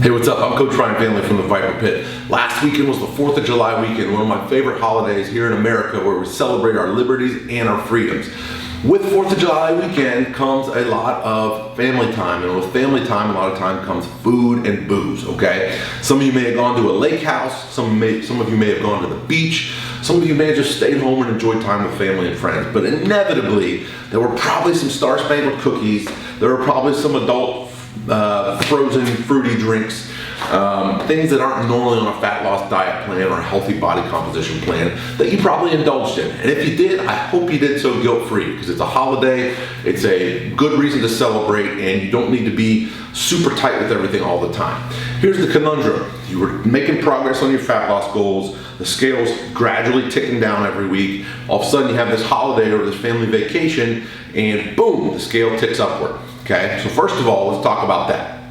Hey, what's up? I'm Coach Ryan Family from the VIPAR Pit. Last weekend was the 4th of July weekend, one of my favorite holidays here in America, where we celebrate our liberties and our freedoms. With 4th of July weekend comes a lot of family time, and with family time, a lot of time comes food and booze, okay? Some of you may have gone to a lake house, some of you may have gone to the beach, some of you may have just stayed home and enjoyed time with family and friends, but inevitably, there were probably some Star-Spangled cookies, there were probably some adult frozen fruity drinks, things that aren't normally on a fat loss diet plan or a healthy body composition plan that you probably indulged in. And if you did, I hope you did so guilt-free, because it's a holiday, it's a good reason to celebrate, and you don't need to be super tight with everything all the time. Here's the conundrum. You were making progress on your fat loss goals, the scale's gradually ticking down every week, all of a sudden you have this holiday or this family vacation, and boom, the scale ticks upward. Okay, so first of all, let's talk about that.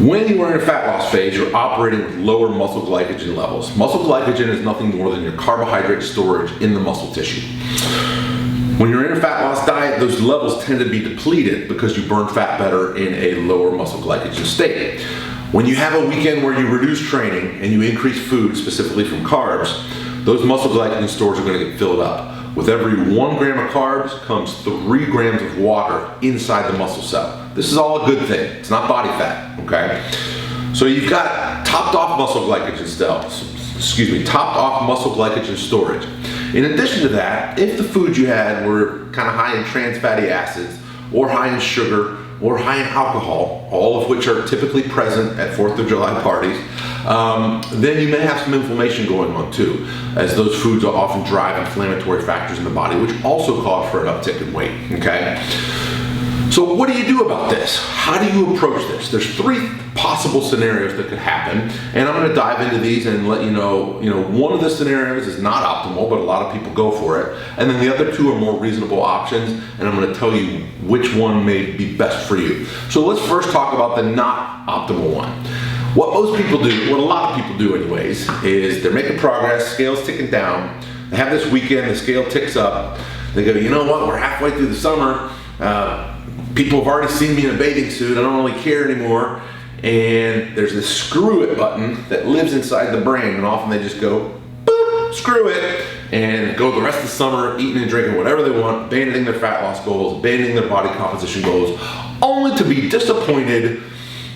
When you are in a fat loss phase, you're operating with lower muscle glycogen levels. Muscle glycogen is nothing more than your carbohydrate storage in the muscle tissue. When you're in a fat loss diet, those levels tend to be depleted because you burn fat better in a lower muscle glycogen state. When you have a weekend where you reduce training and you increase food, specifically from carbs, those muscle glycogen stores are going to get filled up. With every 1 gram of carbs comes 3 grams of water inside the muscle cell. This is all a good thing. It's not body fat, okay? So you've got topped off muscle glycogen storage. In addition to that, if the foods you had were kind of high in trans fatty acids, or high in sugar, or high in alcohol, all of which are typically present at 4th of July parties, then you may have some inflammation going on too, as those foods often drive inflammatory factors in the body, which also cause for an uptick in weight, okay? So what do you do about this? How do you approach this? There's 3 possible scenarios that could happen, and I'm gonna dive into these and let you know, one of the scenarios is not optimal, but a lot of people go for it, and then the other 2 are more reasonable options, and I'm gonna tell you which one may be best for you. So let's first talk about the not optimal one. What most people do, what a lot of people do anyways, is they're making progress, scale's ticking down, they have this weekend, the scale ticks up, they go, you know what, we're halfway through the summer, people have already seen me in a bathing suit, I don't really care anymore, and there's this screw it button that lives inside the brain, and often they just go, boop, screw it, and go the rest of the summer eating and drinking whatever they want, abandoning their fat loss goals, abandoning their body composition goals, only to be disappointed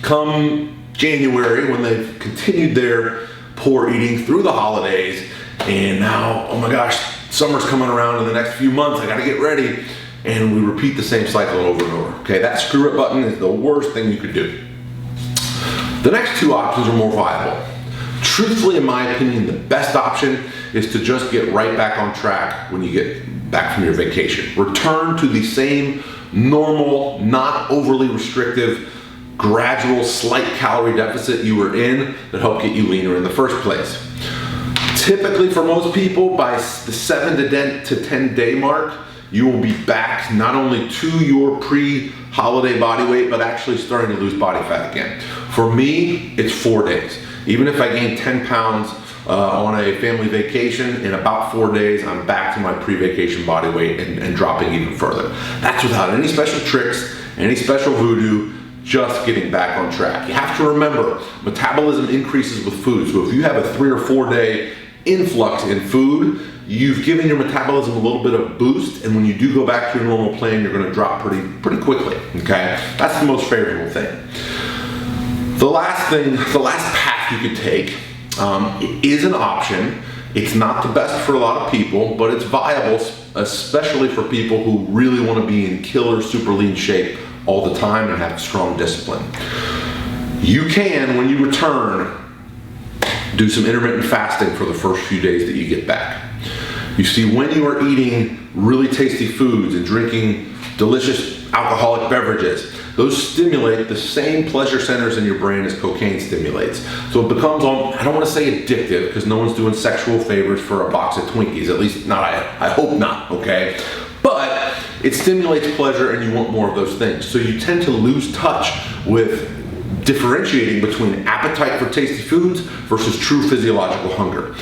come January when they've continued their poor eating through the holidays, and now, oh my gosh, summer's coming around in the next few months, I gotta get ready, and we repeat the same cycle over and over. Okay, that screw it button is the worst thing you could do. The next 2 options are more viable. Truthfully, in my opinion, the best option is to just get right back on track when you get back from your vacation. Return to the same normal, not overly restrictive, gradual, slight calorie deficit you were in that helped get you leaner in the first place. Typically, for most people, by the 7 to 10 day mark, you will be back not only to your pre-holiday body weight, but actually starting to lose body fat again. For me, it's 4 days. Even if I gain 10 pounds on a family vacation, in about 4 days, I'm back to my pre-vacation body weight and dropping even further. That's without any special tricks, any special voodoo, just getting back on track. You have to remember, metabolism increases with food. So if you have a 3 or 4 day influx in food, you've given your metabolism a little bit of boost, and when you do go back to your normal plan, you're gonna drop pretty quickly, okay? That's the most favorable thing. The last path you could take is an option. It's not the best for a lot of people, but it's viable, especially for people who really wanna be in killer super lean shape all the time and have strong discipline. You can, when you return, do some intermittent fasting for the first few days that you get back. You see, when you are eating really tasty foods and drinking delicious alcoholic beverages, those stimulate the same pleasure centers in your brain as cocaine stimulates. So it becomes, I don't want to say addictive, because no one's doing sexual favors for a box of Twinkies, at least not, I hope not, okay? But it stimulates pleasure and you want more of those things. So you tend to lose touch with differentiating between appetite for tasty foods versus true physiological hunger.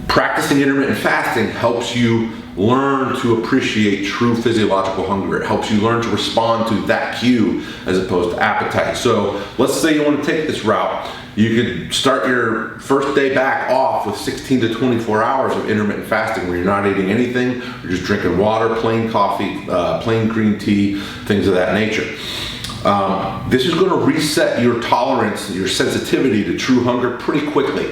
Practicing intermittent fasting helps you learn to appreciate true physiological hunger. It helps you learn to respond to that cue as opposed to appetite. So let's say you want to take this route. You could start your first day back off with 16 to 24 hours of intermittent fasting where you're not eating anything, you're just drinking water, plain coffee, plain green tea, things of that nature. This is going to reset your tolerance, your sensitivity to true hunger pretty quickly.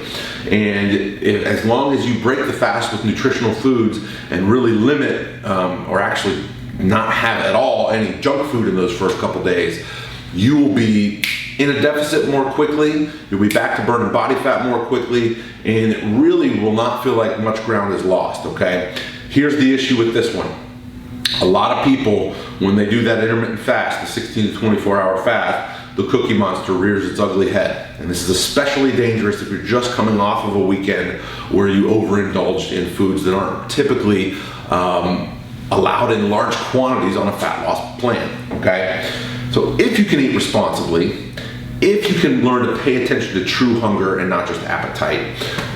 And as long as you break the fast with nutritional foods and really limit, or actually not have at all any junk food in those first couple days, you will be in a deficit more quickly, you'll be back to burning body fat more quickly, and it really will not feel like much ground is lost, okay? Here's the issue with this one. A lot of people, when they do that intermittent fast, the 16 to 24 hour fast, the cookie monster rears its ugly head. And this is especially dangerous if you're just coming off of a weekend where you overindulged in foods that aren't typically allowed in large quantities on a fat loss plan, okay? So if you can eat responsibly, if you can learn to pay attention to true hunger and not just appetite,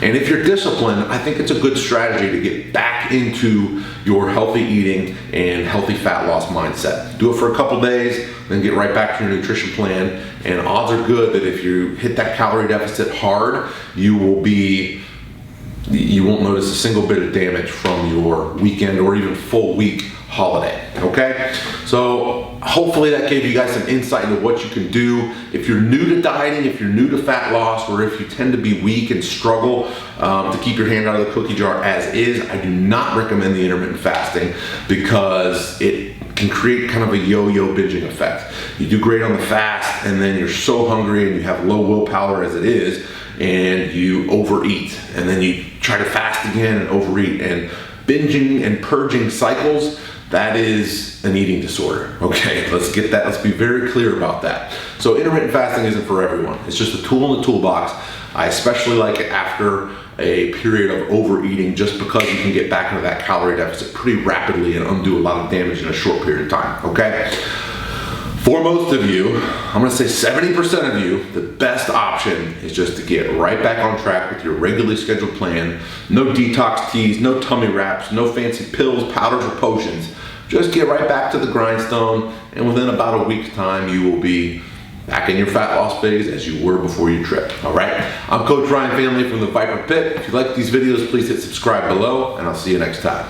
and if you're disciplined, I think it's a good strategy to get back into your healthy eating and healthy fat loss mindset. Do it for a couple days, then get right back to your nutrition plan, and odds are good that if you hit that calorie deficit hard, you won't notice a single bit of damage from your weekend or even full week holiday, okay? So hopefully that gave you guys some insight into what you can do. If you're new to dieting, if you're new to fat loss, or if you tend to be weak and struggle to keep your hand out of the cookie jar as is, I do not recommend the intermittent fasting because it can create kind of a yo-yo binging effect. You do great on the fast and then you're so hungry and you have low willpower as it is, and you overeat, and then you try to fast again and overeat, and binging and purging cycles, that is an eating disorder, okay? Let's get that, let's be very clear about that. So intermittent fasting isn't for everyone. It's just a tool in the toolbox. I especially like it after a period of overeating just because you can get back into that calorie deficit pretty rapidly and undo a lot of damage in a short period of time, okay? For most of you, I'm gonna say 70% of you, the best option is just to get right back on track with your regularly scheduled plan. No detox teas, no tummy wraps, no fancy pills, powders, or potions. Just get right back to the grindstone, and within about a week's time, you will be back in your fat loss phase as you were before you tripped, all right? I'm Coach Ryan Family from the VIPAR Pit. If you like these videos, please hit subscribe below, and I'll see you next time.